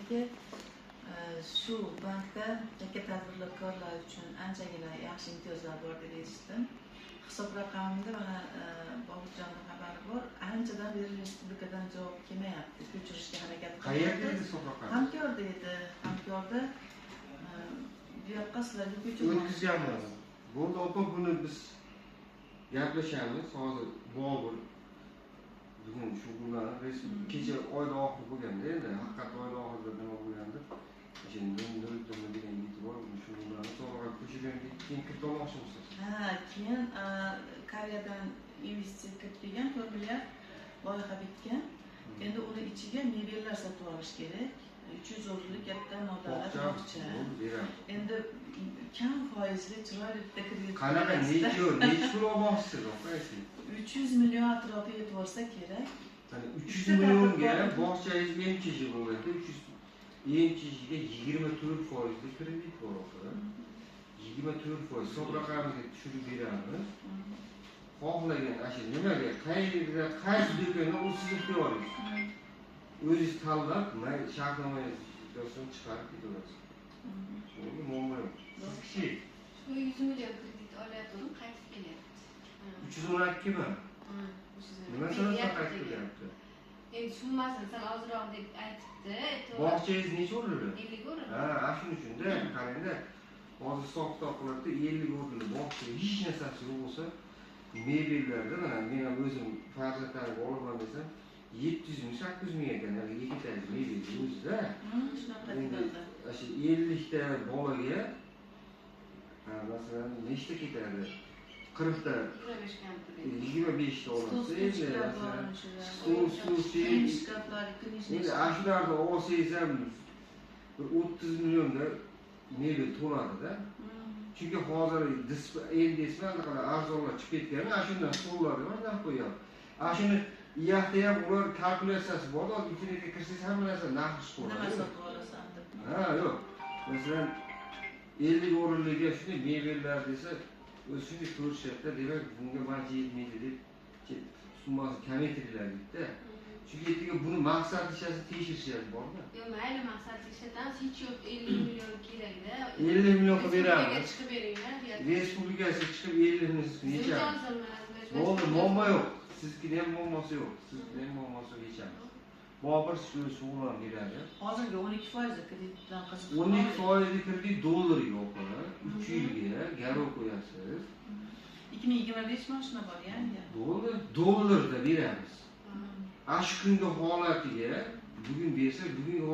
aytaylik, shu bankda yakka tadbirkorlar uchun anchagina yaxshi imtiyozlar bor deb eshitdim. Hisob raqamida mana Boburjonning xabari bor. Anchadan beri respublikadan javob kelmayapti. Ko'chirishga harakat qildi. Qayerda edi hisob raqami? Hamkorda edi. Hamkorda bu yoqqa sizlarga ko'chirib o'tkazganmiz. Bo'ldi, opa, buni biz gaplashamiz. Hozir Bobur bugun shug'ullanib, kecha oyda oxiri bo'lganda, endi haqiqat oyda oxirida nima bo'lganda, endi nuruddirmi degan yigit bor, shug'ullanib, so'roqqa ko'chirgan keyin kiritolmoqchimisiz? Ha, keyin Koreyadan investitsiya kiritilgan 4 milliard loyiha bitgan. Endi uni ichiga mebellar sotib olish kerak. 300 o'rinli katta modullar bog'cha. Endi kam foizli chiroyli kredit. Qanaqa necha pul olmoqchisiz, opa-ayting? 300 million atrofiga yetib olsa kerak. Hani 300 millionga bog'changiz MCJ bo'lganda 300 MCJga 24% kredit bor opa. 24% hisob raqamiga tushirib beramiz. Xohlagan ashi nimaga, qayerda, qaysi do'konda u siz ixtiyoringiz. O'zingiz tanlab, shartnomangizni chiqarib ketaverasiz. Shunga muammo yo'q. Siz kishi shu 100 million kredit olayotgandim, qaytib kelyapti. 312 mi? Nima sababdan qaytib kelyapti? Endi summasini sal ozroq deb aytibdi. Bog'changiz necha o'rinli? 50 o'rinli. Ha, shuning uchun-da, qarangda, hozir hisob-kitob qilibdi, 50 o'rinli bog'cha hech narsasi yo'q bo'lsa, mebellarda mana men ham o'zim farzandlarimga olaman desam, 700 ming, 800 ming ekan, yigitali mebel o'zida. Shunaqa Endi deyapti. shu 50 ta bolaga masalan nechta ketadi? 40 ta 25 ta olasiz. Endi ashlarni olsangiz ham bir 30 millionga mebel to'ladi-da. Chunki hozir endi qanaqa arzonlar chiqib ketgan, ashundan stollar bor, narx qo'yadi. Ashuni yaxta ham ular kalkulyatsiyasi bor, internetga kirsangiz hamma narsa narx chiqib Nima qoladi. sotib olasan deb. Ha, yo'q. Masalan 50 o'rinliga shunday mebellar desa, o'zi shunday ko'rishadi, demak bunga mancha yetmaydi deb summasini kamaytiringlar deydi-da. Chunki ertaga buni maqsad ishasi tekshirishyapti borda. Yo'q, mayli maqsad ishlatamiz, hech yo'q 50 million kerak-da. 50 million qilib beramiz. Chiqib beringlar, deyapti. Respublikasiga chiqib 50 million yechamiz. Bo'ldi, muammo yo'q. Sizga ham muammosi yo'q. Sizga ham muammosi yechamiz. Bobur shu shug'ullanib beradi. Hozirgi 12% kreditdan qiziq. 12% kredit dollarga o'qidi. 3 yilga garov qo'yasiz. 2025 mashina bor yangi. Dollarda beramiz. Ash kungi holatiga bugun bersa, bugun